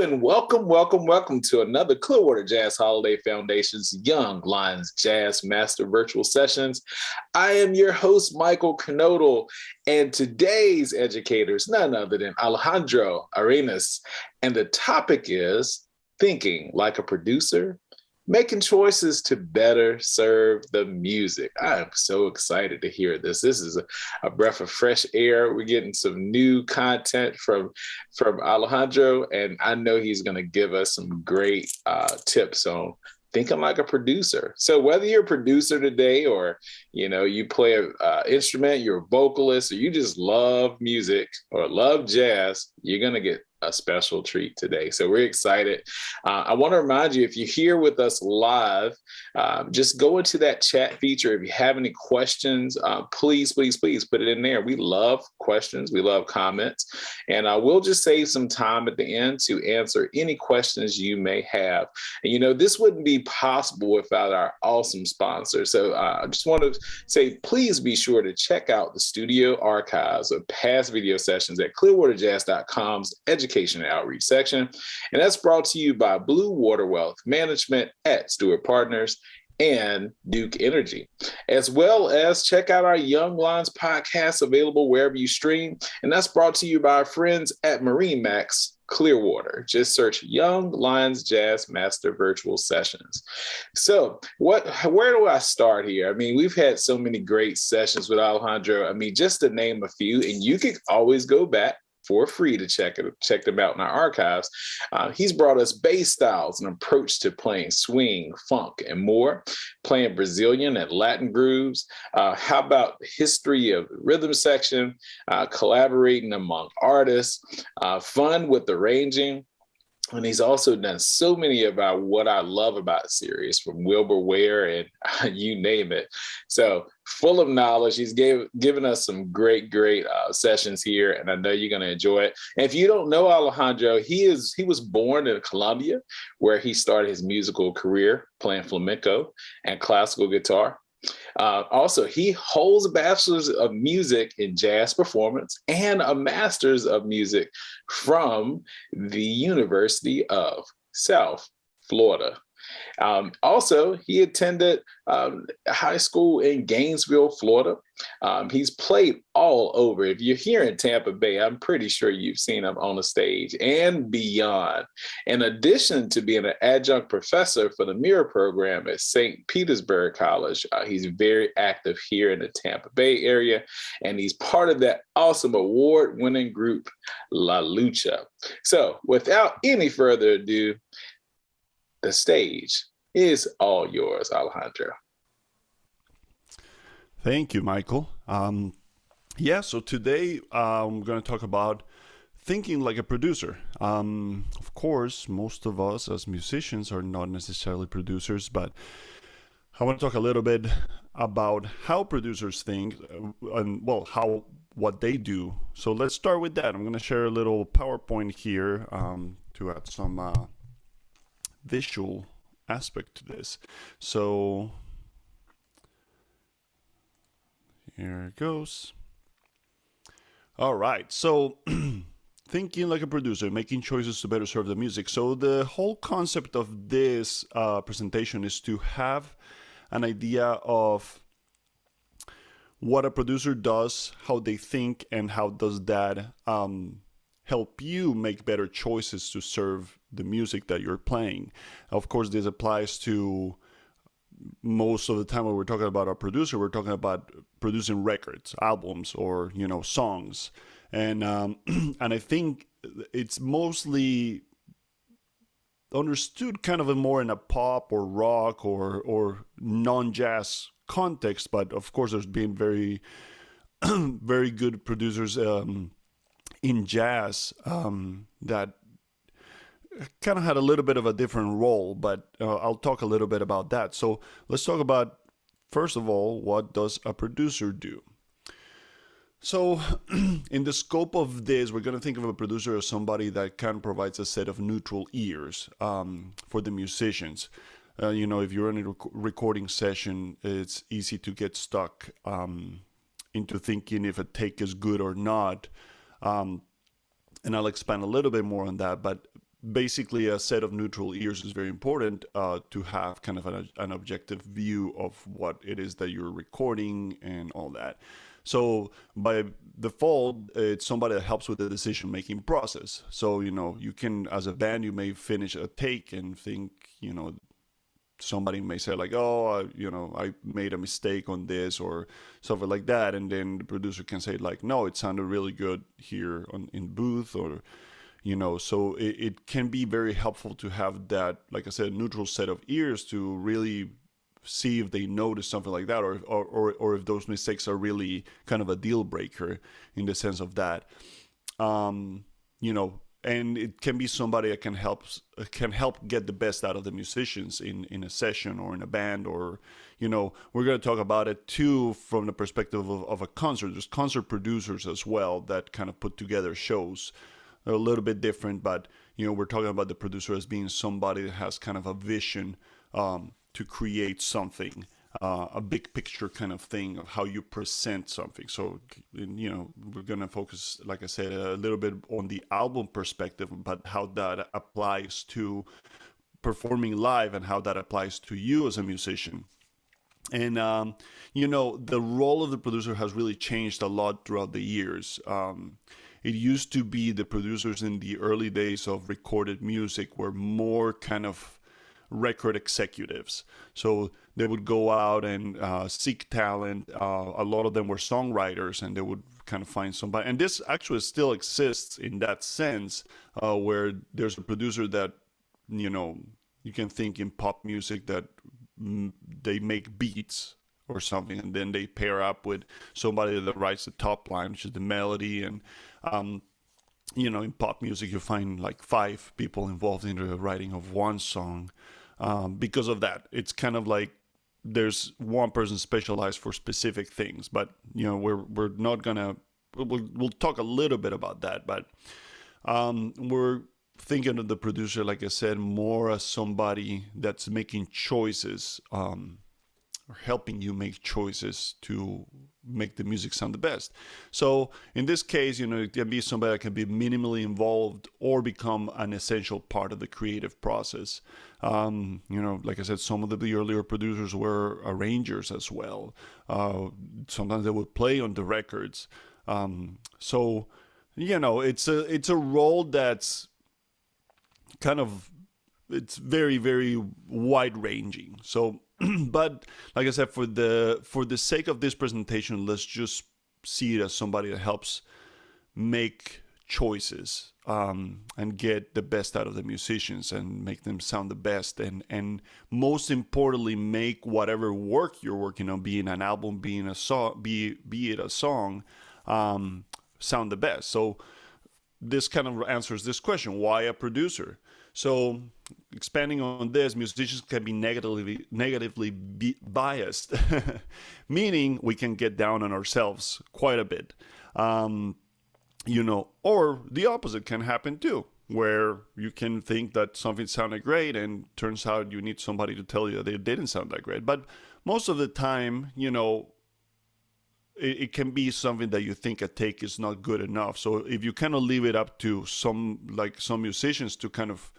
and welcome to another Clearwater Jazz Holiday Foundation's Young Lions Jazz Master Virtual Sessions. I am your host, Michael Knodel, and today's educator is none other than Alejandro Arenas, and the topic is thinking like a producer, making choices to better serve the music. I'm so excited to hear this. This is a breath of fresh air. We're getting some new content from Alejandro, and I know he's going to give us some great tips on thinking like a producer. So whether you're a producer today or, you play an instrument, you're a vocalist, or you just love music or love jazz, you're going to get a special treat today. So we're excited. I want to remind you, if you're here with us live, just go into that chat feature. If you have any questions, please put it in there. We love questions. We love comments. And we'll just save some time at the end to answer any questions you may have. And, this wouldn't be possible without our awesome sponsor. So I just want to say, please be sure to check out the studio archives of past video sessions at clearwaterjazz.com's education and outreach section. And that's brought to you by Blue Water Wealth Management at Stewart Partners and Duke Energy, as well as check out our Young Lions podcast available wherever you stream. And that's brought to you by our friends at Marine Max Clearwater. Just search Young Lions Jazz Master Virtual Sessions. So where do I start here? I mean, we've had so many great sessions with Alejandro. I mean, just to name a few, and you can always go back for free to check them out in our archives. He's brought us bass styles and approach to playing swing, funk, and more, playing Brazilian and Latin grooves. How about history of the rhythm section, collaborating among artists, fun with arranging. And he's also done so many of our What I Love About series, from Wilbur Ware and you name it. So full of knowledge. He's given us some great sessions here, and I know you're going to enjoy it. And if you don't know Alejandro, he was born in Colombia, where he started his musical career playing flamenco and classical guitar. Also, he holds a bachelor's of music in jazz performance and a master's of music from the University of South Florida. Also, he attended high school in Gainesville, Florida. He's played all over. If you're here in Tampa Bay, I'm pretty sure you've seen him on the stage and beyond. In addition to being an adjunct professor for the Mirror program at St. Petersburg College, he's very active here in the Tampa Bay area, and he's part of that awesome award-winning group, La Lucha. So without any further ado, the stage is all yours, Alejandro. Thank you, Michael. So today I'm going to talk about thinking like a producer. Of course, most of us as musicians are not necessarily producers, but I want to talk a little bit about how producers think and, what they do. So let's start with that. I'm going to share a little PowerPoint here to add some visual aspect to this. So here it goes. All right. So thinking like a producer, making choices to better serve the music. So the whole concept of this presentation is to have an idea of what a producer does, how they think, and how does that help you make better choices to serve the music that you're playing. Of course, this applies to most of the time when we're talking about a producer, we're talking about producing records, albums, or, songs. And and I think it's mostly understood kind of more in a pop or rock or non-jazz context. But of course, there's been very, very good producers in jazz that kind of had a little bit of a different role, but I'll talk a little bit about that. So let's talk about, first of all, what does a producer do? So in the scope of this, we're going to think of a producer as somebody that kind of provides a set of neutral ears for the musicians. If you're in a recording session, it's easy to get stuck into thinking if a take is good or not. And I'll expand a little bit more on that. But basically a set of neutral ears is very important to have kind of an objective view of what it is that you're recording and all that. So by default, it's somebody that helps with the decision-making process. So, you can, as a band, you may finish a take and think, somebody may say like, oh, I made a mistake on this or something like that. And then the producer can say like, no, it sounded really good here in booth, or, so it can be very helpful to have that, like I said, neutral set of ears to really see if they notice something like that, or if those mistakes are really kind of a deal breaker in the sense of that. And it can be somebody that can help get the best out of the musicians in a session or in a band, or we're going to talk about it too from the perspective of a concert. There's concert producers as well that kind of put together shows. They're a little bit different, but we're talking about the producer as being somebody that has kind of a vision to create something, a big picture kind of thing of how you present something. So, we're going to focus, like I said, a little bit on the album perspective, but how that applies to performing live and how that applies to you as a musician. And, the role of the producer has really changed a lot throughout the years. It used to be the producers in the early days of recorded music were more kind of record executives. So they would go out and seek talent. A lot of them were songwriters, and they would kind of find somebody. And this actually still exists in that sense, where there's a producer that, you can think in pop music that they make beats or something, and then they pair up with somebody that writes the top line, which is the melody. And in pop music, you find like 5 people involved in the writing of one song. Because of that, it's kind of like there's one person specialized for specific things. But we're not gonna. We'll talk a little bit about that. But we're thinking of the producer, like I said, more as somebody that's making choices, or helping you make choices to make the music sound the best. So in this case, it can be somebody that can be minimally involved or become an essential part of the creative process. Like I said, some of the earlier producers were arrangers as well. Sometimes they would play on the records. So it's a role that's kind of, it's very, very wide ranging. So, but like I said, for the sake of this presentation, let's just see it as somebody that helps make choices, and get the best out of the musicians and make them sound the best, and most importantly, make whatever work you're working on, be it an album, be it a song, sound the best. So this kind of answers this question: why a producer? So expanding on this, musicians can be negatively biased, meaning we can get down on ourselves quite a bit. Or the opposite can happen too, where you can think that something sounded great and turns out you need somebody to tell you that it didn't sound that great. But most of the time, it can be something that you think a take is not good enough. So if you kind of leave it up to some musicians to kind of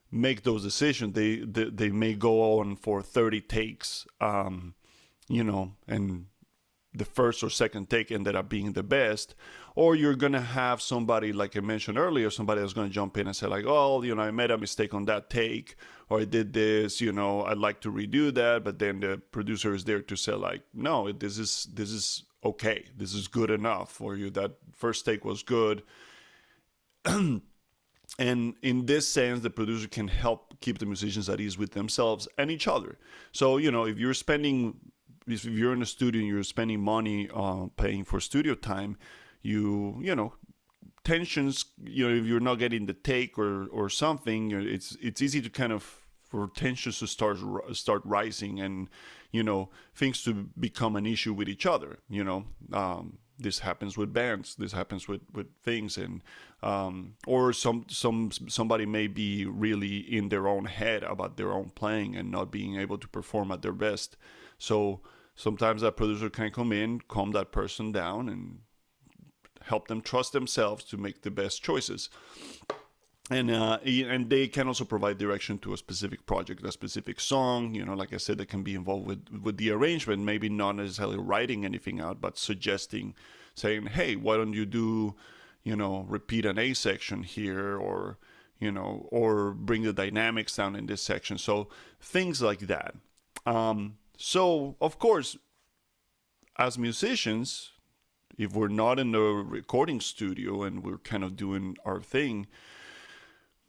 make those decisions, they may go on for 30 takes, and the first or second take ended up being the best. Or you're going to have somebody, like I mentioned earlier, somebody that's going to jump in and say like, oh, I made a mistake on that take, or I did this, I'd like to redo that. But then the producer is there to say like, no, this is okay. This is good enough for you. That first take was good. And in this sense, the producer can help keep the musicians at ease with themselves and each other. So, if you're in a studio and you're spending money paying for studio time, tensions, if you're not getting the take or something, it's easy to kind of, for tensions to start rising, and things to become an issue with each other. This happens with bands. This happens with things, and or somebody may be really in their own head about their own playing and not being able to perform at their best. So sometimes that producer can come in, calm that person down, and help them trust themselves to make the best choices. and they can also provide direction to a specific project, a specific song. Like I said, they can be involved with the arrangement, maybe not necessarily writing anything out, but suggesting, saying, hey, why don't you do, repeat an A section here, or bring the dynamics down in this section. So things like that. So of course, as musicians, if we're not in the recording studio and we're kind of doing our thing,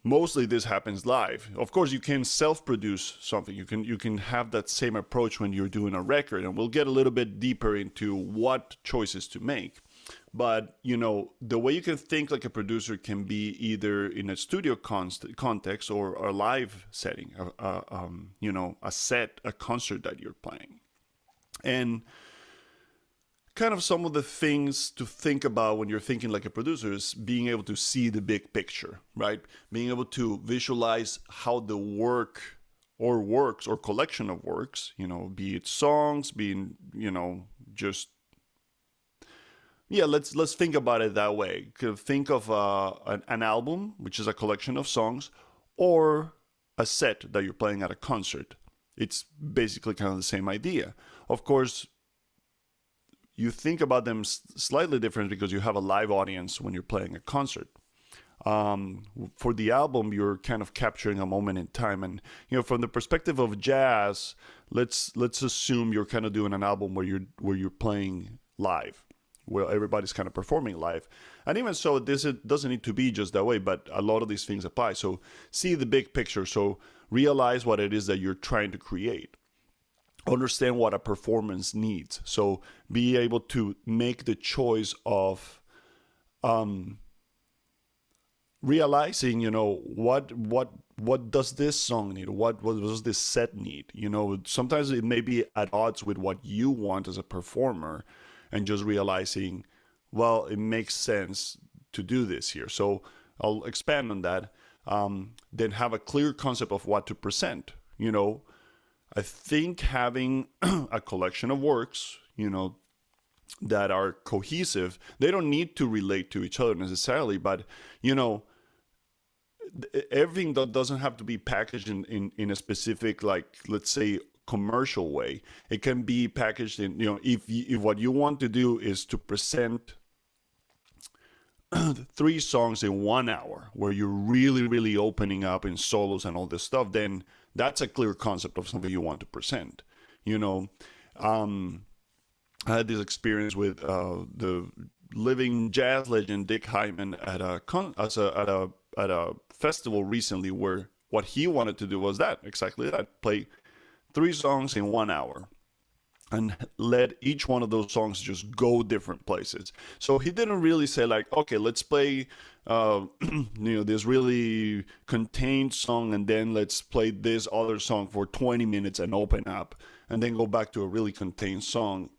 mostly this happens live. Of course, you can self-produce something. You can have that same approach when you're doing a record, and we'll get a little bit deeper into what choices to make. But the way you can think like a producer can be either in a studio context or a live setting, a set, a concert that you're playing, and kind of some of the things to think about when you're thinking like a producer is being able to see the big picture, right? Being able to visualize how the work or works or collection of works, be it songs, being, just, yeah, let's think about it that way. Think of an album, which is a collection of songs, or a set that you're playing at a concert. It's basically kind of the same idea. Of course, you think about them slightly different because you have a live audience when you're playing a concert. For the album, you're kind of capturing a moment in time, and from the perspective of jazz, let's assume you're kind of doing an album where you're playing live, where everybody's kind of performing live. And even so, it doesn't need to be just that way, but a lot of these things apply. So see the big picture. So realize what it is that you're trying to create. Understand what a performance needs. So be able to make the choice of realizing, what does this song need? What does this set need? Sometimes it may be at odds with what you want as a performer, and just realizing, well, it makes sense to do this here. So I'll expand on that. Then have a clear concept of what to present. I think having a collection of works, that are cohesive, they don't need to relate to each other necessarily, but, everything that doesn't have to be packaged in a specific, like, let's say, commercial way. It can be packaged in, if what you want to do is to present 3 songs in 1 hour, where you're really, really opening up in solos and all this stuff, then that's a clear concept of something you want to present. I had this experience with the living jazz legend Dick Hyman at a festival recently, where what he wanted to do was exactly that, play 3 songs in 1 hour, and let each one of those songs just go different places. So he didn't really say like, okay, let's play this really contained song, and then let's play this other song for 20 minutes and open up, and then go back to a really contained song.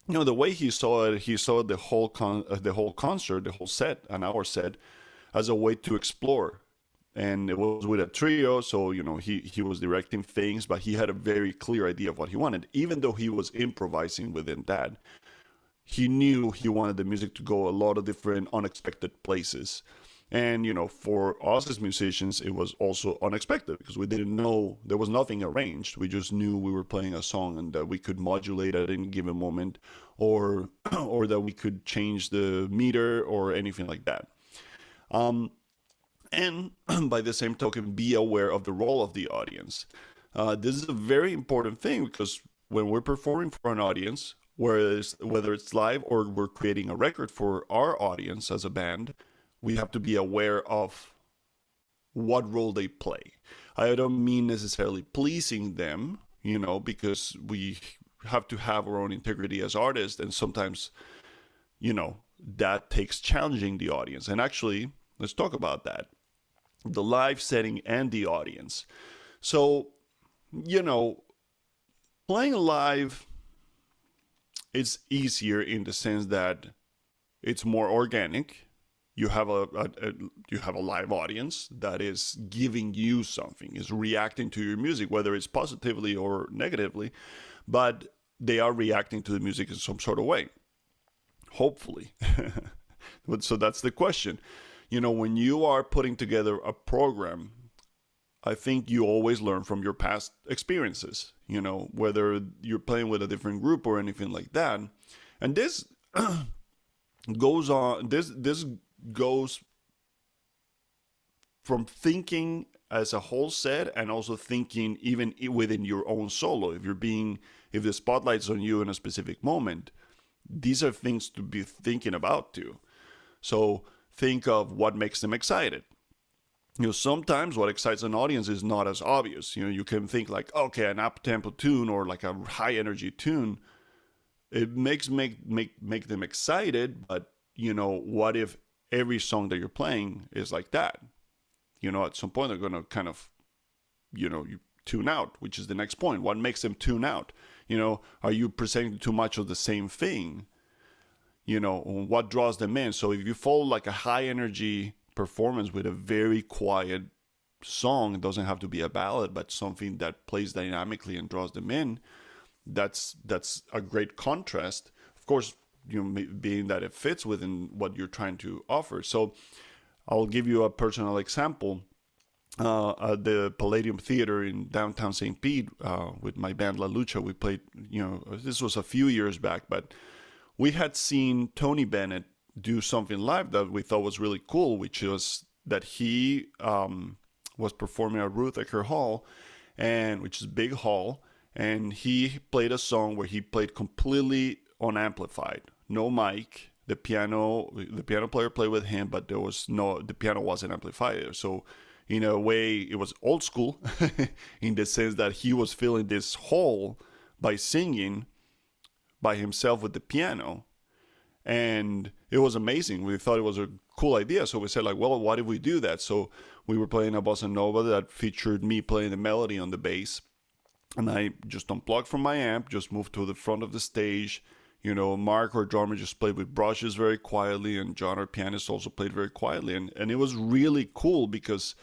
The way he saw the whole concert, the whole set, an hour set, as a way to explore. And it was with a trio, so he was directing things, but he had a very clear idea of what he wanted. Even though he was improvising within that, he knew he wanted the music to go a lot of different unexpected places. And for us as musicians, it was also unexpected because we didn't know, there was nothing arranged. We just knew we were playing a song and that we could modulate at any given moment, or that we could change the meter or anything like that. And by the same token, be aware of the role of the audience. This is a very important thing, because when we're performing for an audience, whether it's live or we're creating a record for our audience as a band, we have to be aware of what role they play. I don't mean necessarily pleasing them, because we have to have our own integrity as artists, and sometimes, that takes challenging the audience. And actually, let's talk about that. The live setting and the audience. So, playing live is easier in the sense that it's more organic. You have a live audience that is giving you something, is reacting to your music, whether it's positively or negatively, but they are reacting to the music in some sort of way, hopefully. So that's the question. when you are putting together a program, I think you always learn from your past experiences, whether you're playing with a different group or anything like that. And this goes on, this goes from thinking as a whole set and also thinking even within your own solo. If the spotlight's on you in a specific moment, these are things to be thinking about too. So think of what makes them excited. Sometimes what excites an audience is not as obvious. You can think like, okay, an up-tempo tune or like a high-energy tune, it make them excited, but, what if every song that you're playing is like that? At some point they're going to kind of, you tune out, which is the next point. What makes them tune out? Are you presenting too much of the same thing? What draws them in? So if you follow like a high-energy performance with a very quiet song, it doesn't have to be a ballad, but something that plays dynamically and draws them in, that's a great contrast, of course, being that it fits within what you're trying to offer. So I'll give you a personal example. At the Palladium Theater in downtown St. Pete, with my band La Lucha, we played, this was a few years back, but we had seen Tony Bennett do something live that we thought was really cool, which was that he was performing at Ruth Ecker Hall, which is a big hall, and he played a song where he played completely unamplified, no mic. The piano player played with him, but the piano wasn't amplified. So in a way, it was old school in the sense that he was filling this hole by singing by himself with the piano. And it was amazing. We thought it was a cool idea. So we said, like, well, why did we do that? So we were playing a bossa nova that featured me playing the melody on the bass. And I just unplugged from my amp, just moved to the front of the stage. Mark, our drummer, just played with brushes very quietly. And John, our pianist, also played very quietly. And it was really cool because,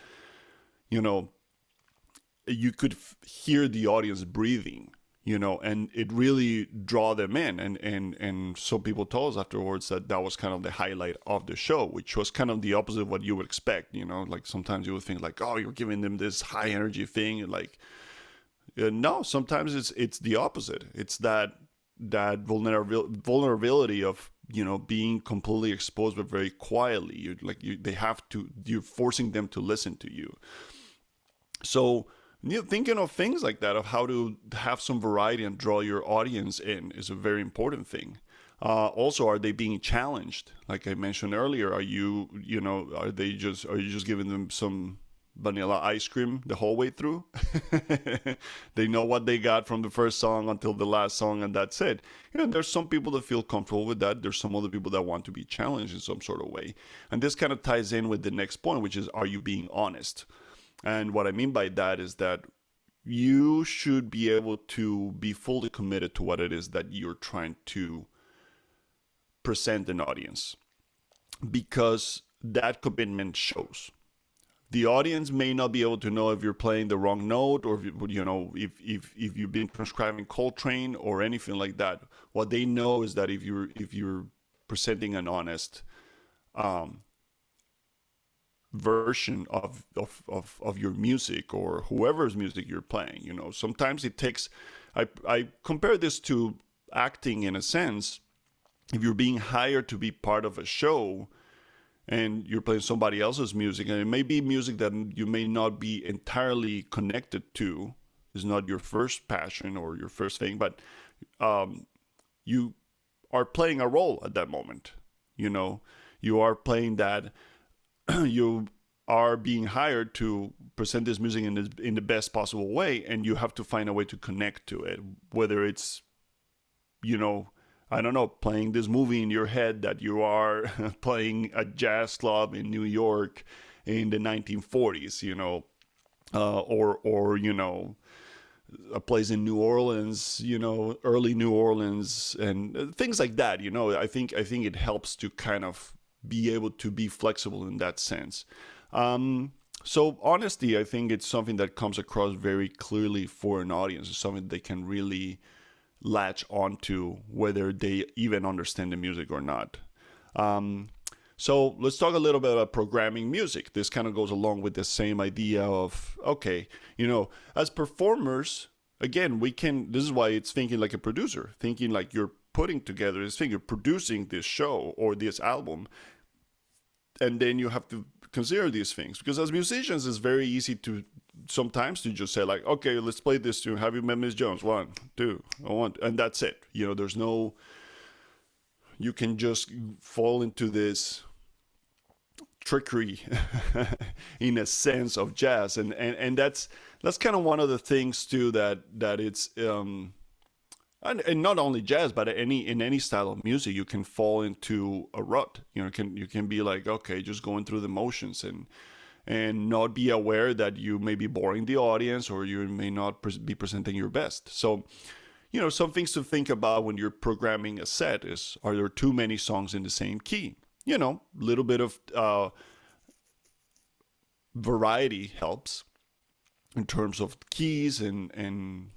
you could hear the audience breathing. And it really draw them in. And some people told us afterwards that was kind of the highlight of the show, which was kind of the opposite of what you would expect. Like sometimes you would think like, oh, you're giving them this high energy thing. Like, no, sometimes it's the opposite. It's that vulnerability of, being completely exposed, but very quietly. You're forcing them to listen to you. So, thinking of things like that, of how to have some variety and draw your audience in, is a very important thing. Also, are they being challenged? Like I mentioned earlier, are you just giving them some vanilla ice cream the whole way through? They know what they got from the first song until the last song, and that's it. There's some people that feel comfortable with that. There's some other people that want to be challenged in some sort of way. And this kind of ties in with the next point, which is, are you being honest? And what I mean by that is that you should be able to be fully committed to what it is that you're trying to present an audience, because that commitment shows. The audience may not be able to know if you're playing the wrong note, or if you've been transcribing Coltrane or anything like that. What they know is that if you're presenting an honest version of your music, or whoever's music you're playing. Sometimes it takes, I compare this to acting in a sense. If you're being hired to be part of a show and you're playing somebody else's music, and it may be music that you may not be entirely connected to, is not your first passion or your first thing, but you are playing a role at that moment. You are playing that. You are being hired to present this music in the best possible way, and you have to find a way to connect to it, whether it's, I don't know, playing this movie in your head that you are playing a jazz club in New York in the 1940s, or a place in New Orleans, early New Orleans, and things like that. I think it helps to kind of be able to be flexible in that sense. So honesty, I think it's something that comes across very clearly for an audience. It's something they can really latch onto, whether they even understand the music or not. So let's talk a little bit about programming music. This kind of goes along with the same idea of, okay, as performers, again, this is why it's thinking like a producer, thinking like you're putting together this thing, you're producing this show or this album. And then you have to consider these things, because as musicians, it's very easy to sometimes to just say like, okay, let's play this tune. Have you met Miss Jones? 1, 2, 1, and that's it. There's no, you can just fall into this trickery in a sense of jazz, and that's kind of one of the things too that it's and not only jazz, but in any style of music, you can fall into a rut. You can be like, okay, just going through the motions and not be aware that you may be boring the audience, or you may not be presenting your best. So, some things to think about when you're programming a set is, are there too many songs in the same key? A little bit of variety helps in terms of keys and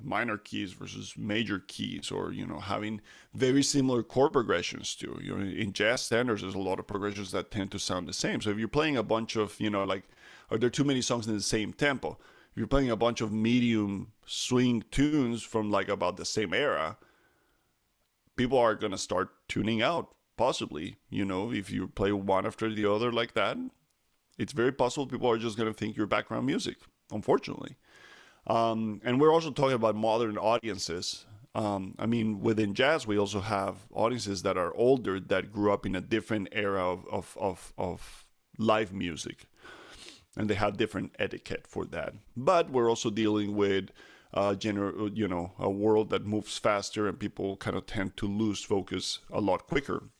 minor keys versus major keys, or having very similar chord progressions too. In jazz standards, there's a lot of progressions that tend to sound the same. So if you're playing a bunch of like, are there too many songs in the same tempo? If you're playing a bunch of medium swing tunes from like about the same era, people are going to start tuning out, possibly. If you play one after the other like that, it's very possible people are just going to think you're background music, unfortunately. And we're also talking about modern audiences. Within jazz, we also have audiences that are older, that grew up in a different era of live music, and they have different etiquette for that. But we're also dealing with a world that moves faster, and people kind of tend to lose focus a lot quicker,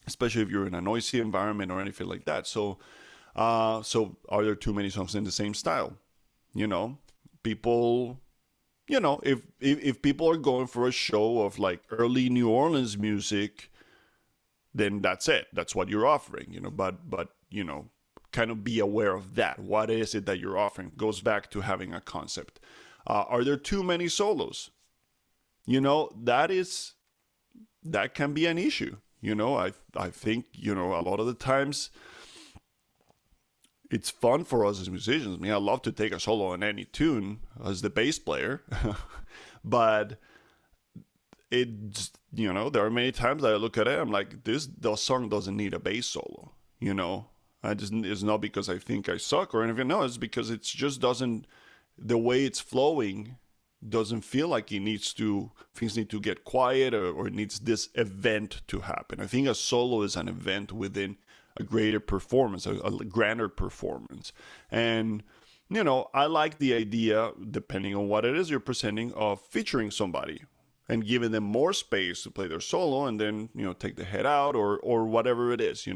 especially if you're in a noisy environment or anything like that. So are there too many songs in the same style? People, if people are going for a show of like early New Orleans music, then that's it. That's what you're offering, but kind of be aware of that. What is it that you're offering? Goes back to having a concept. Are there too many solos? That can be an issue. I think, a lot of the times it's fun for us as musicians. I love to take a solo on any tune as the bass player, but there are many times that I look at it, I'm like, the song doesn't need a bass solo. It's not because I think I suck or anything. No, it's because it just doesn't. The way it's flowing doesn't feel like things need to get quiet, or it needs this event to happen. I think a solo is an event within a greater performance, a grander performance. And, I like the idea, depending on what it is you're presenting, of featuring somebody and giving them more space to play their solo, and then, take the head out or whatever it is.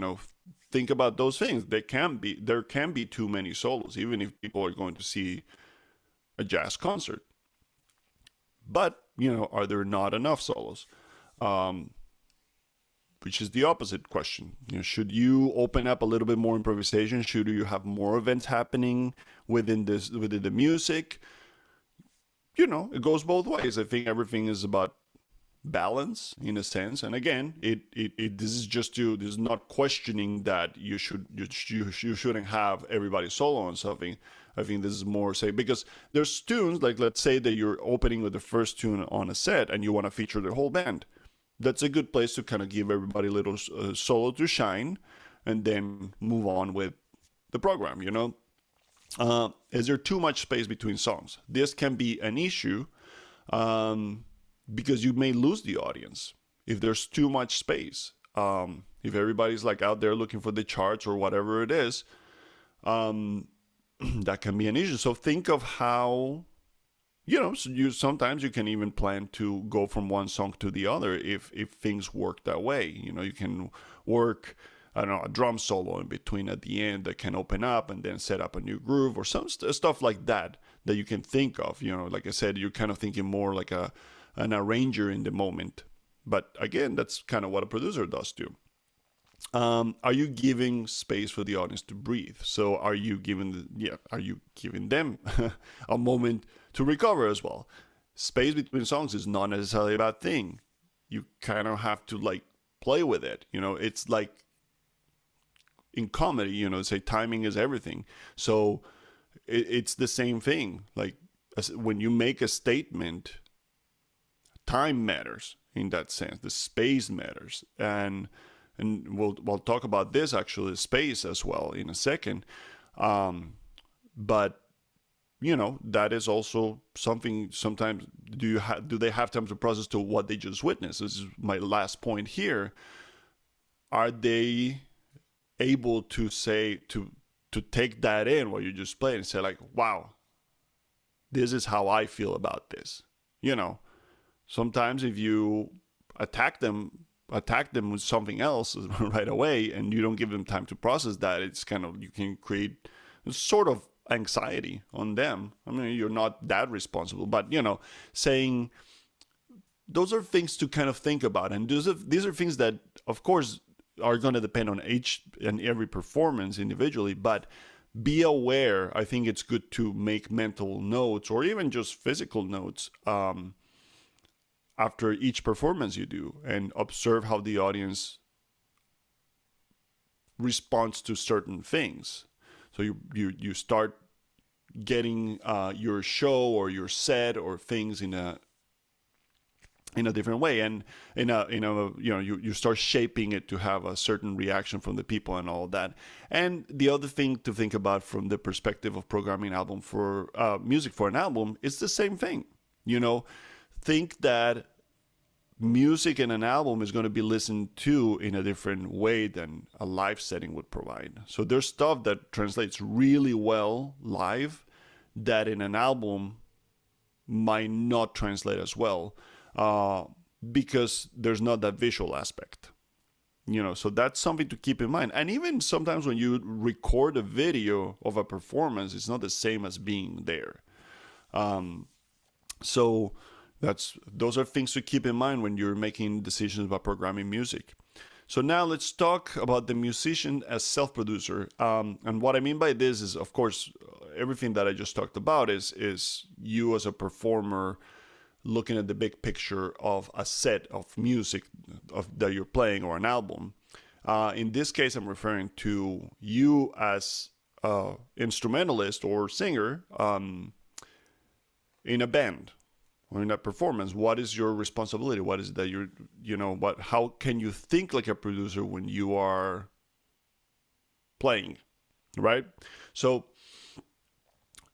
Think about those things. There can be too many solos, even if people are going to see a jazz concert. But, are there not enough solos? Which is the opposite question. Should you open up a little bit more improvisation? Should you have more events happening within the music? It goes both ways. I think everything is about balance in a sense. And again, this is not questioning that you shouldn't have everybody solo on something. I think this is more because there's tunes, like let's say that you're opening with the first tune on a set and you want to feature the whole band. That's a good place to kind of give everybody a little solo to shine, and then move on with the program. Is there too much space between songs? This can be an issue, because you may lose the audience if there's too much space. If everybody's like out there looking for the charts or whatever it is, that can be an issue. So think of how, sometimes you can even plan to go from one song to the other if things work that way. You can work, I don't know, a drum solo in between at the end that can open up and then set up a new groove, or some stuff like that you can think of. Like I said, you're kind of thinking more like an arranger in the moment. But again, that's kind of what a producer does too. Are you giving space for the audience to breathe? So are you giving them a moment to recover as well? Space between songs is not necessarily a bad thing. You kind of have to like play with it. It's like in comedy, you know, say timing is everything. So it's the same thing. Like when you make a statement, time matters in that sense. The space matters, and we'll talk about this actually, space as well in a second. But you know, that is also something. Sometimes do they have time to process to what they just witnessed? This is my last point here. Are they able to say to take that in what you just played and say like, wow, this is how I feel about this? You know, sometimes if you attack them with something else right away and you don't give them time to process that, it's kind of, you can create sort of anxiety on them. I mean, you're not that responsible, but you know, saying those are things to kind of think about. And these are things that of course are going to depend on each and every performance individually, but be aware. I think it's good to make mental notes or even just physical notes after each performance you do, and observe how the audience responds to certain things. So you start getting your show or your set or things in a different way, and you know, you start shaping it to have a certain reaction from the people and all that. And the other thing to think about from the perspective of programming album for music for an album is the same thing. You know, think that music in an album is going to be listened to in a different way than a live setting would provide. So there's stuff that translates really well live that in an album might not translate as well. Because there's not that visual aspect, you know, so that's something to keep in mind. And even sometimes when you record a video of a performance, it's not the same as being there. So those are things to keep in mind when you're making decisions about programming music. So now let's talk about the musician as self-producer. And what I mean by this is, of course, everything that I just talked about is you as a performer looking at the big picture of a set of music that you're playing or an album. In this case, I'm referring to you as an instrumentalist or singer in a band or in a performance. What is your responsibility? What is it that how can you think like a producer when you are playing, right? So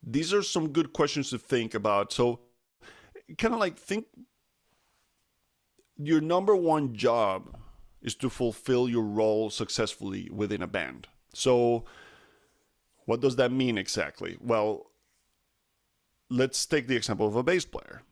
these are some good questions to think about. So kind of like think your number one job is to fulfill your role successfully within a band. So what does that mean exactly? Well, let's take the example of a bass player.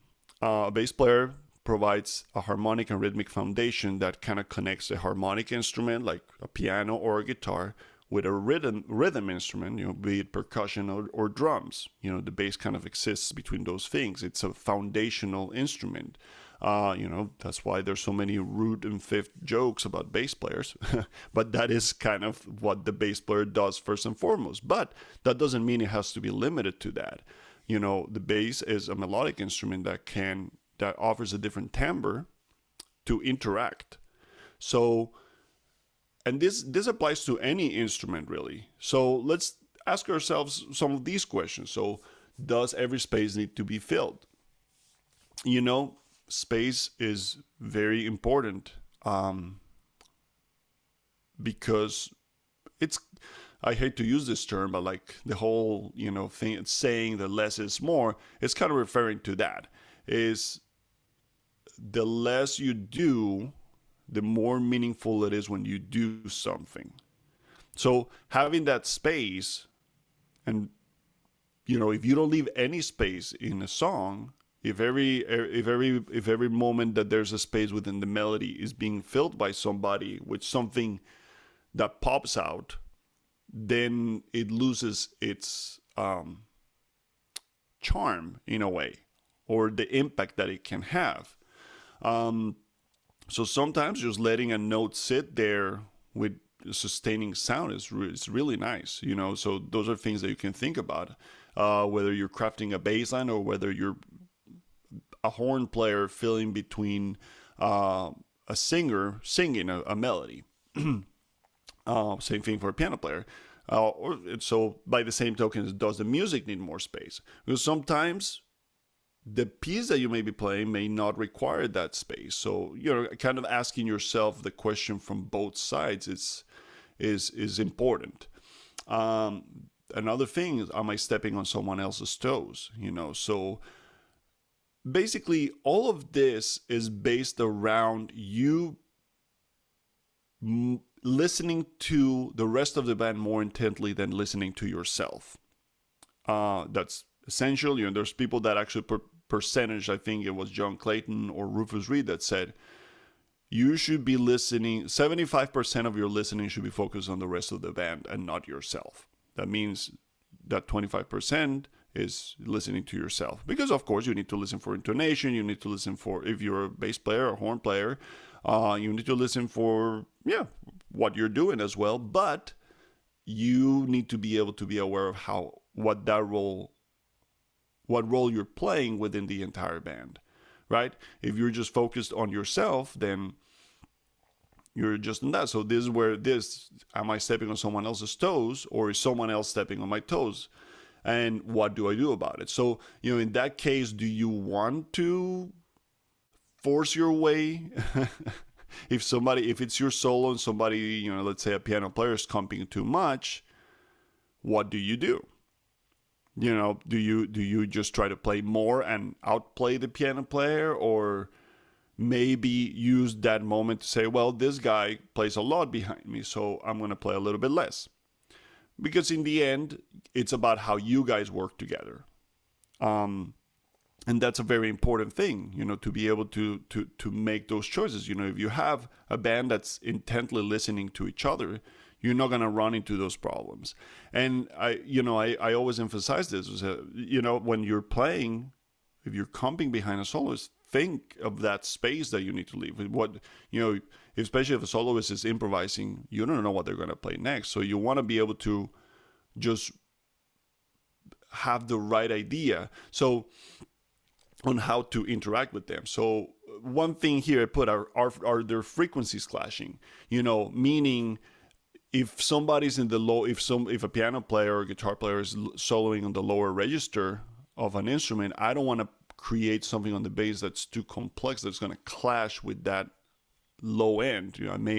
A bass player provides a harmonic and rhythmic foundation that kind of connects a harmonic instrument like a piano or a guitar with a rhythm instrument, you know, be it percussion or drums. You know, the bass kind of exists between those things. It's a foundational instrument. You know, that's why there's so many root and fifth jokes about bass players. But that is kind of what the bass player does first and foremost. But that doesn't mean it has to be limited to that. You know, the bass is a melodic instrument that offers a different timbre to interact. So, and this applies to any instrument really. So let's ask ourselves some of these questions. So does every space need to be filled? You know, space is very important because I hate to use this term, but like the whole, you know, thing, saying that less is more, it's kind of referring to that. Is the less you do, the more meaningful it is when you do something. So having that space, and you know, if you don't leave any space in a song, if every moment that there's a space within the melody is being filled by somebody with something that pops out, then it loses its charm in a way, or the impact that it can have. So sometimes just letting a note sit there with sustaining sound is really nice, you know. So those are things that you can think about, whether you're crafting a bass line or whether you're a horn player filling between a singer singing a melody. Same thing for a piano player. So by the same token, does the music need more space? Because sometimes the piece that you may be playing may not require that space. So you're kind of asking yourself the question from both sides is important. Another thing is, am I stepping on someone else's toes? So basically all of this is based around you listening to the rest of the band more intently than listening to yourself. That's essential. There's people that actually percentage, I think it was John Clayton or Rufus Reed that said, you should be listening, 75% of your listening should be focused on the rest of the band and not yourself. That means that 25% is listening to yourself. Because of course you need to listen for intonation, you need to listen for, if you're a bass player or horn player, you need to listen for, what you're doing as well. But you need to be able to be aware of what role you're playing within the entire band, right? If you're just focused on yourself, then you're just in that. So this is where am I stepping on someone else's toes, or is someone else stepping on my toes? And what do I do about it? So, in that case, do you want to force your way? If it's your solo and somebody, let's say a piano player is comping too much, what do you do? Do you just try to play more and outplay the piano player, or maybe use that moment to say, well, this guy plays a lot behind me, so I'm going to play a little bit less? Because in the end, it's about how you guys work together. And that's a very important thing, to be able to make those choices. If you have a band that's intently listening to each other, you're not going to run into those problems. And I always emphasize this, when you're playing, if you're comping behind a soloist, think of that space that you need to leave. Especially if a soloist is improvising, you don't know what they're going to play next. So you want to be able to just have the right idea. So on how to interact with them. So one thing here I put are their frequencies clashing, meaning if somebody's in the low, if a piano player or guitar player is soloing on the lower register of an instrument, I don't want to create something on the bass that's too complex that's going to clash with that low end.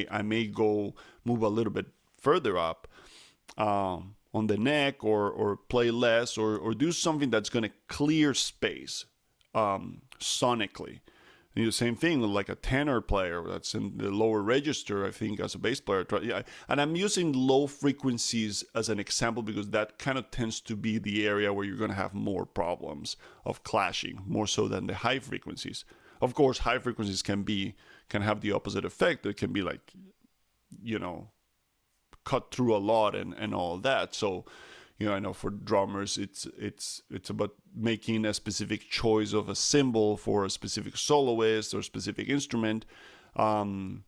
I may go move a little bit further up on the neck, or play less, or do something that's going to clear space sonically. And the same thing like a tenor player that's in the lower register, I think, as a bass player. And I'm using low frequencies as an example because that kind of tends to be the area where you're going to have more problems of clashing, more so than the high frequencies. Of course, high frequencies can have the opposite effect. It can be like, cut through a lot and all that. So, I know for drummers, it's about making a specific choice of a cymbal for a specific soloist or specific instrument. Same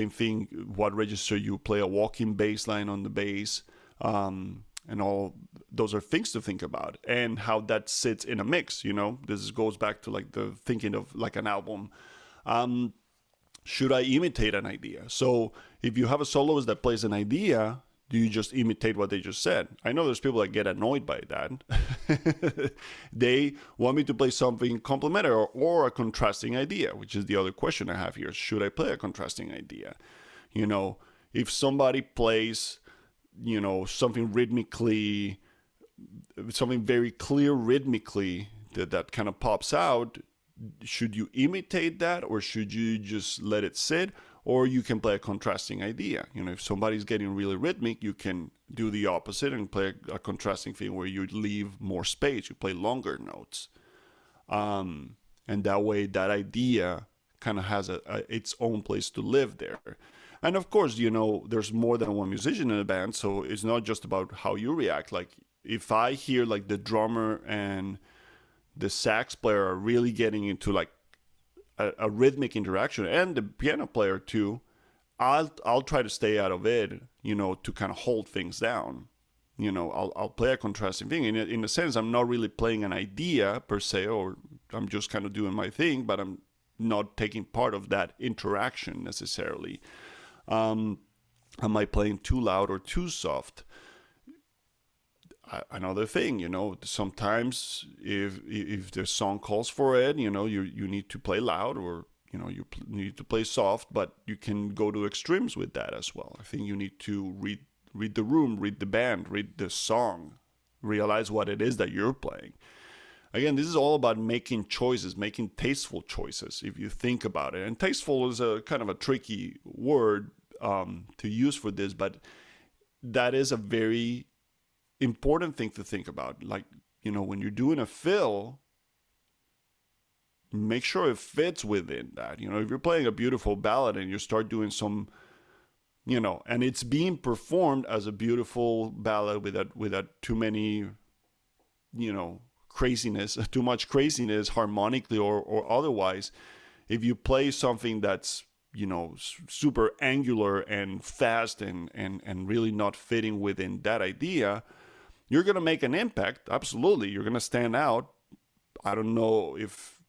thing, what register you play a walking bass line on the bass, and all those are things to think about, and how that sits in a mix. This goes back to like the thinking of like an album. Should I imitate an idea? So if you have a soloist that plays an idea, do you just imitate what they just said? I know there's people that get annoyed by that. They want me to play something complementary or a contrasting idea, which is the other question I have here. Should I play a contrasting idea? If somebody plays, something rhythmically, something very clear rhythmically that kind of pops out, should you imitate that, or should you just let it sit? Or you can play a contrasting idea. If somebody's getting really rhythmic, you can do the opposite and play a contrasting thing where you leave more space. You play longer notes. And that way, that idea kind of has its own place to live there. And of course, there's more than one musician in a band, so it's not just about how you react. Like, if I hear like the drummer and the sax player are really getting into like a rhythmic interaction, and the piano player too, I'll try to stay out of it, to kind of hold things down. I'll play a contrasting thing. In a sense, I'm not really playing an idea per se, or I'm just kind of doing my thing, but I'm not taking part of that interaction necessarily. Am I playing too loud or too soft? Another thing, sometimes if the song calls for it, you need to play loud, or need to play soft, but you can go to extremes with that as well. I think you need to read the room, read the band, read the song, realize what it is that you're playing. Again, this is all about making choices, making tasteful choices, if you think about it. And tasteful is a kind of a tricky word to use for this, but that is a very important thing to think about. Like, when you're doing a fill, make sure it fits within that. If you're playing a beautiful ballad and you start doing some, and it's being performed as a beautiful ballad without too many, craziness, too much craziness harmonically or otherwise. If you play something that's, super angular and fast and really not fitting within that idea, you're going to make an impact. Absolutely. You're going to stand out. I don't know if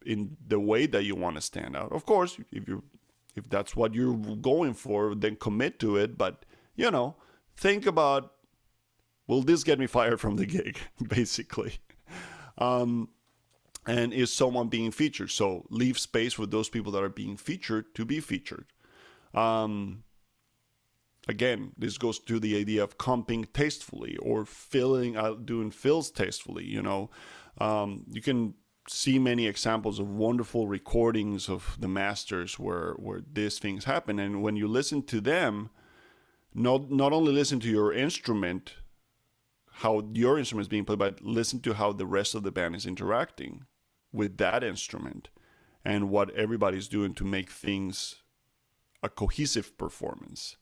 in the way that you want to stand out. Of course, if that's what you're going for, then commit to it. But, think about, will this get me fired from the gig, basically? And is someone being featured? So leave space for those people that are being featured to be featured. Again, this goes to the idea of comping tastefully or doing fills tastefully. You can see many examples of wonderful recordings of the masters where these things happen. And when you listen to them, not only listen to your instrument, how your instrument is being played, but listen to how the rest of the band is interacting with that instrument and what everybody's doing to make things a cohesive performance.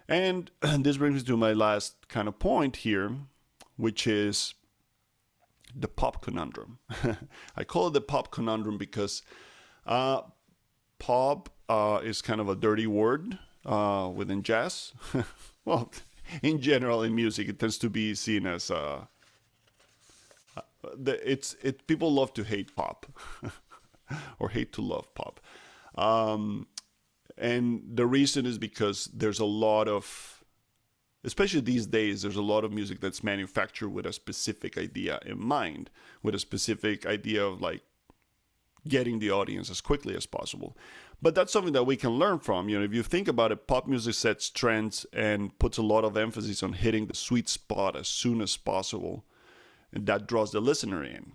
And this brings me to my last kind of point here, which is the pop conundrum. I call it the pop conundrum because pop is kind of a dirty word within jazz. Well, in general, in music, it tends to be seen as people love to hate pop or hate to love pop. And the reason is because there's a lot of, especially these days, there's a lot of music that's manufactured with a specific idea in mind, with a specific idea of like getting the audience as quickly as possible. But that's something that we can learn from. If you think about it, pop music sets trends and puts a lot of emphasis on hitting the sweet spot as soon as possible. And that draws the listener in.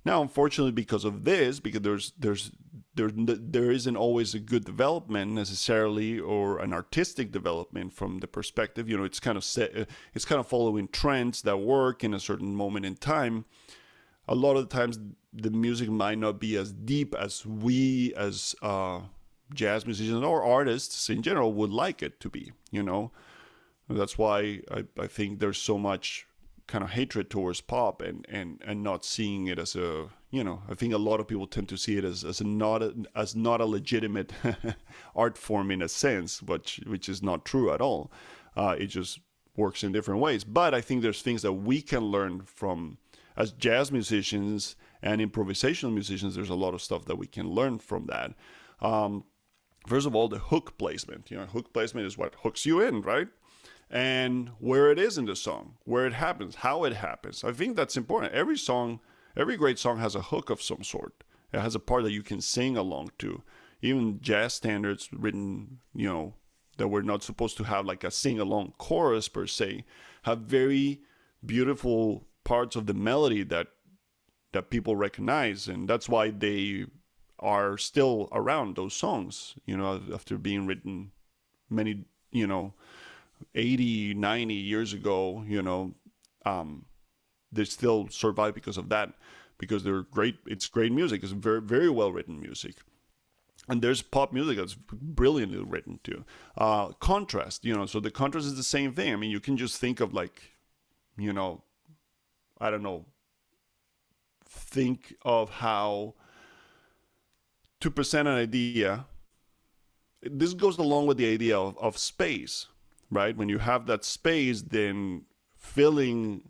Now, unfortunately, because of this, because there isn't always a good development necessarily, or an artistic development from the perspective. It's kind of following trends that work in a certain moment in time. A lot of the times, the music might not be as deep as we, as jazz musicians or artists in general, would like it to be. That's why I think there's so much kind of hatred towards pop and not seeing it as a, I think a lot of people tend to see it as not a legitimate art form in a sense, which is not true at all. It just works in different ways. But I think there's things that we can learn from as jazz musicians and improvisational musicians. There's a lot of stuff that we can learn from that. First of all, the hook placement. Hook placement is what hooks you in, right? And where it is in the song, where it happens, how it happens. I think that's important. Every great song has a hook of some sort. It has a part that you can sing along to. Even jazz standards written, that we're not supposed to have like a sing-along chorus per se, have very beautiful parts of the melody that people recognize. And that's why they are still around, those songs, after being written many, 80, 90 years ago, they still survive because of that, because they're great. It's great music. It's very, very well written music. And there's pop music that's brilliantly written too. Contrast, so the contrast is the same thing. I mean, you can just think of like, I don't know, think of how to present an idea. This goes along with the idea of space. Right? When you have that space, then filling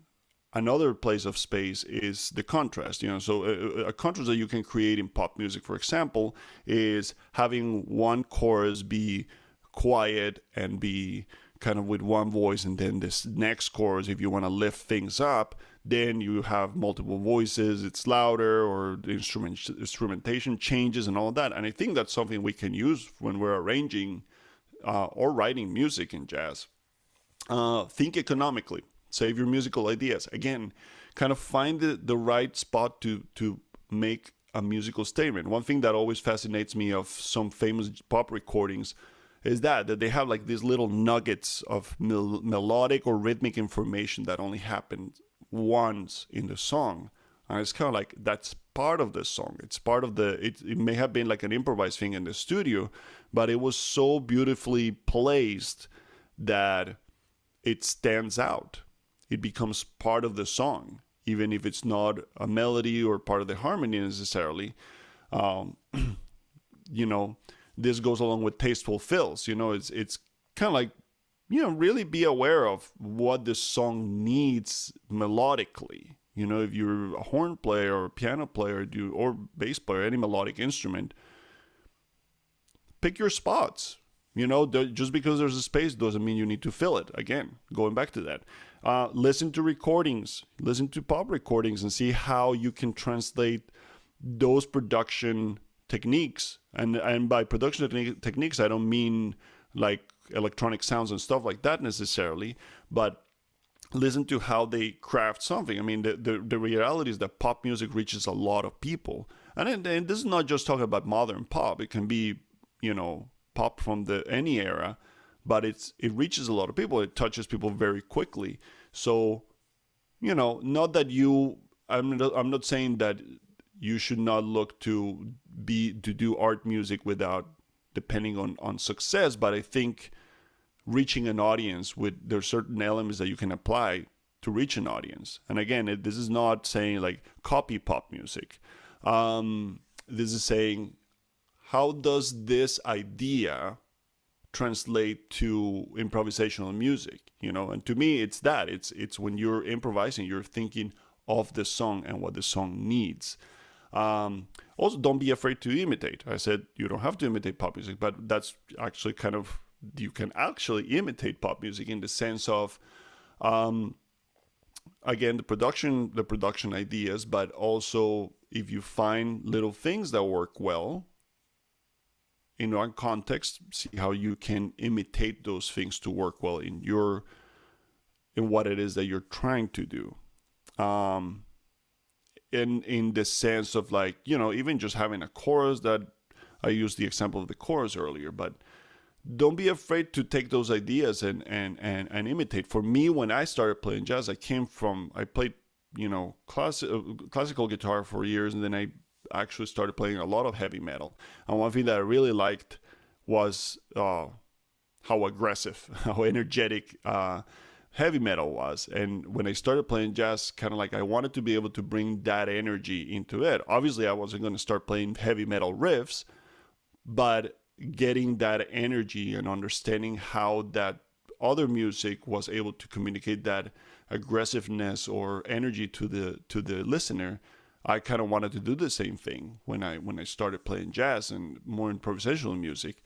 another place of space is the contrast. So a contrast that you can create in pop music, for example, is having one chorus be quiet and be kind of with one voice, and then this next chorus, if you want to lift things up, then you have multiple voices, it's louder, or the instrumentation changes and all that. And I think that's something we can use when we're arranging or writing music in jazz. Think economically, save your musical ideas. Again, kind of find the right spot to make a musical statement. One thing that always fascinates me of some famous pop recordings is that they have like these little nuggets of melodic or rhythmic information that only happen once in the song. And it's kind of like, that's part of the song. It's part of it may have been like an improvised thing in the studio, but it was so beautifully placed that it stands out. It becomes part of the song, even if it's not a melody or part of the harmony necessarily. This goes along with tasteful fills. It's kind of like, really be aware of what the song needs melodically. If you're a horn player or a piano player or bass player, any melodic instrument, pick your spots. Just because there's a space doesn't mean you need to fill it. Again, going back to that. Listen to recordings, listen to pop recordings, and see how you can translate those production techniques. And by production techniques, I don't mean like electronic sounds and stuff like that necessarily, but listen to how they craft something. I mean, the reality is that pop music reaches a lot of people. And this is not just talking about modern pop. It can be, pop from any era, but it reaches a lot of people. It touches people very quickly. So, not that I'm not saying that you should not look to do art music without depending on success, but I think reaching an audience there's certain elements that you can apply to reach an audience. And again, this is not saying like copy pop music. This is saying, how does this idea translate to improvisational music? And to me, it's that. It's when you're improvising, you're thinking of the song and what the song needs. Also, don't be afraid to imitate. I said you don't have to imitate pop music, but that's actually kind of, you can actually imitate pop music in the sense of, again, the production ideas, but also if you find little things that work well in one context, see how you can imitate those things to work well in what it is that you're trying to do. In the sense of like, even just having a chorus, that I used the example of the chorus earlier, but don't be afraid to take those ideas and imitate. For me, when I started playing jazz, I played, classical guitar for years, and then I actually started playing a lot of heavy metal. And one thing that I really liked was how aggressive, how energetic heavy metal was. And when I started playing jazz, kind of like I wanted to be able to bring that energy into it. Obviously, I wasn't going to start playing heavy metal riffs, but getting that energy and understanding how that other music was able to communicate that aggressiveness or energy to the listener, I kind of wanted to do the same thing when I started playing jazz and more improvisational music.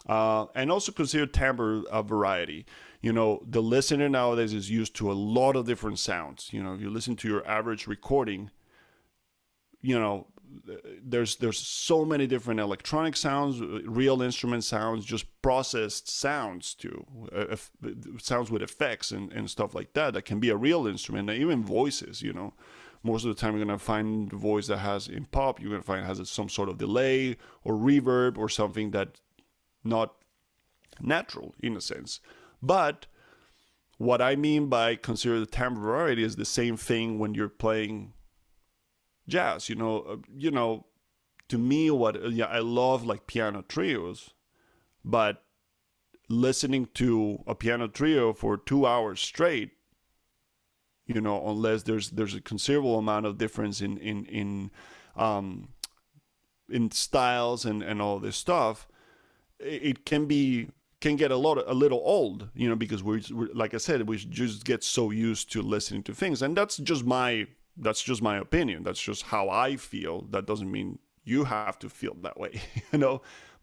And also consider timbre variety. The listener nowadays is used to a lot of different sounds. If you listen to your average recording, there's so many different electronic sounds, real instrument sounds, just processed sounds too, sounds with effects and stuff like that can be a real instrument, and even voices. Most of the time you're going to find a voice that has, in pop, you're going to find it has some sort of delay or reverb or something that not natural in a sense. But what I mean by consider the timbre variety is the same thing when you're playing jazz. To me, I love like piano trios, but listening to a piano trio for 2 hours straight, unless there's a considerable amount of difference in styles and all this stuff, it can get a little old, because we're like I said, we just get so used to listening to things, and that's just my opinion. That's just how I feel. That doesn't mean you have to feel that way,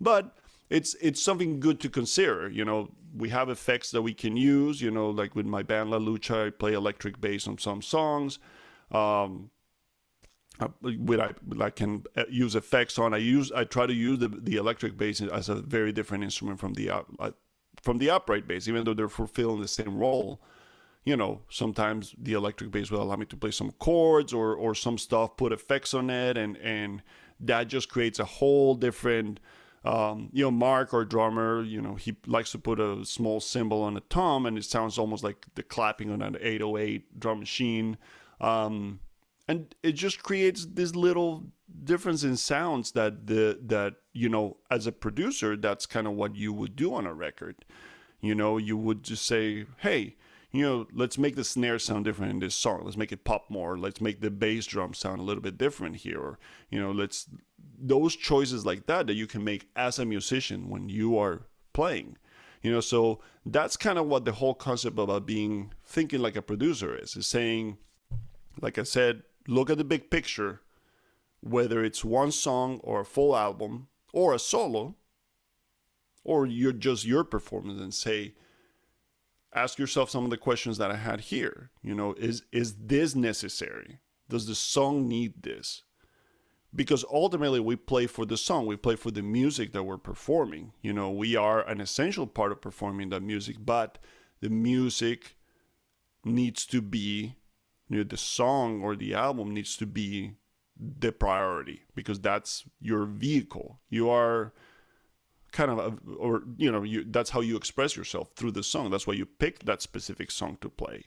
But it's something good to consider. We have effects that we can use. Like with my band La Lucha, I play electric bass on some songs. I can use effects on. I try to use the electric bass as a very different instrument from the upright bass, even though they're fulfilling the same role. Sometimes the electric bass will allow me to play some chords or some stuff, put effects on it, and that just creates a whole different. Mark, our drummer, he likes to put a small cymbal on a tom, and it sounds almost like the clapping on an 808 drum machine. And it just creates this little difference in sounds that as a producer, that's kind of what you would do on a record. You would just say, hey, let's make the snare sound different in this song. Let's make it pop more. Let's make the bass drum sound a little bit different here. Or, those choices like that you can make as a musician when you are playing. So that's kind of what the whole concept about thinking like a producer is saying, like I said, look at the big picture, whether it's one song or a full album or a solo, or your performance, and say, ask yourself some of the questions that I had here. Is this necessary? Does the song need this? Because ultimately we play for the song, we play for the music that we're performing. We are an essential part of performing that music, but the music needs to be, the song or the album needs to be the priority, because that's your vehicle. You are kind of, that's how you express yourself, through the song. That's why you pick that specific song to play.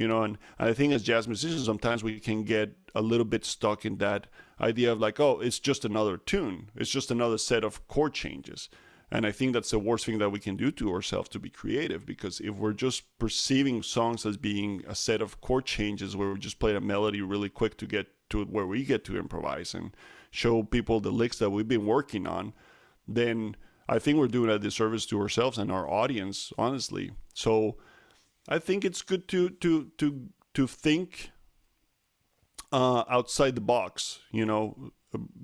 And I think as jazz musicians, sometimes we can get a little bit stuck in that idea of like, oh, it's just another tune. It's just another set of chord changes. And I think that's the worst thing that we can do to ourselves to be creative, because if we're just perceiving songs as being a set of chord changes where we just play a melody really quick to get to where we get to improvise and show people the licks that we've been working on, then I think we're doing a disservice to ourselves and our audience, honestly. So I think it's good to think outside the box.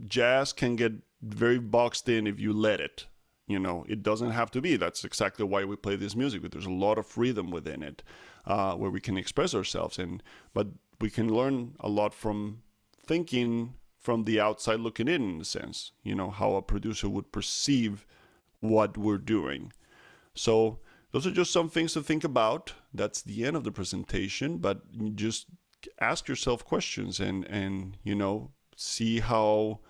Jazz can get very boxed in if you let it. It doesn't have to be. That's exactly why we play this music. But there's a lot of freedom within it, where we can express ourselves. But we can learn a lot from thinking from the outside looking in a sense. How a producer would perceive what we're doing. So those are just some things to think about. That's the end of the presentation, but just ask yourself questions and see how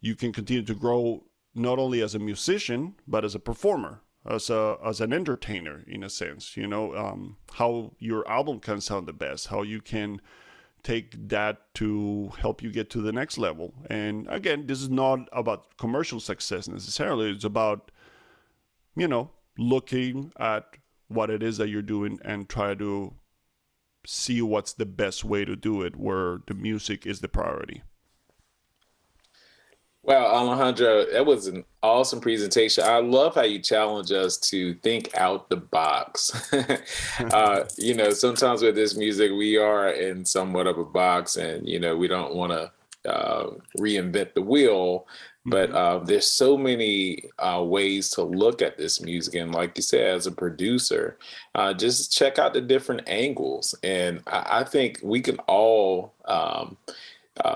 you can continue to grow, not only as a musician, but as a performer, as an entertainer, in a sense. How your album can sound the best, how you can take that to help you get to the next level. And again, this is not about commercial success necessarily. It's about, looking at what it is that you're doing and try to see what's the best way to do it, where the music is the priority. Well, Alejandro, that was an awesome presentation. I love how you challenge us to think out the box. Sometimes with this music, we are in somewhat of a box, and, we don't want to reinvent the wheel. But there's so many ways to look at this music. And like you said, as a producer, just check out the different angles. And I think we can all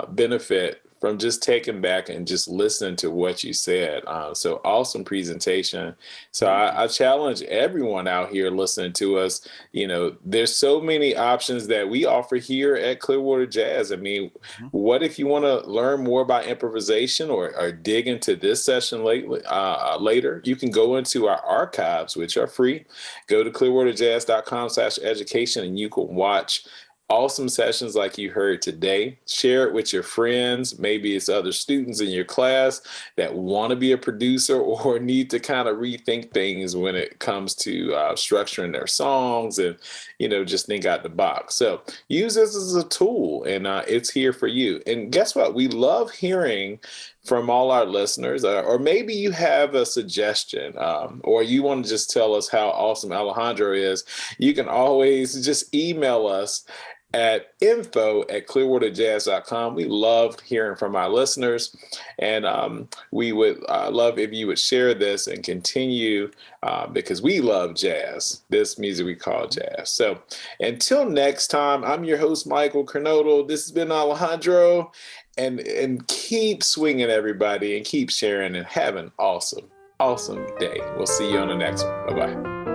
benefit from just taking back and just listening to what you said. So awesome presentation. So I challenge everyone out here listening to us. There's so many options that we offer here at Clearwater Jazz. I mean, what if you want to learn more about improvisation or dig into this session later? You can go into our archives, which are free. Go to clearwaterjazz.com/education, and you can watch awesome sessions like you heard today. Share it with your friends. Maybe it's other students in your class that want to be a producer or need to kind of rethink things when it comes to structuring their songs and, just think out the box. So use this as a tool, and it's here for you. And guess what? We love hearing from all our listeners, or maybe you have a suggestion, or you want to just tell us how awesome Alejandro is. You can always just email us at info@clearwaterjazz.com. We love hearing from our listeners, and we would love if you would share this and continue because we love jazz, this music we call jazz. So until next time, I'm your host, Michael Kernodle. This has been Alejandro, and keep swinging, everybody, and keep sharing, and have an awesome day. We'll see you on the next one. Bye-bye.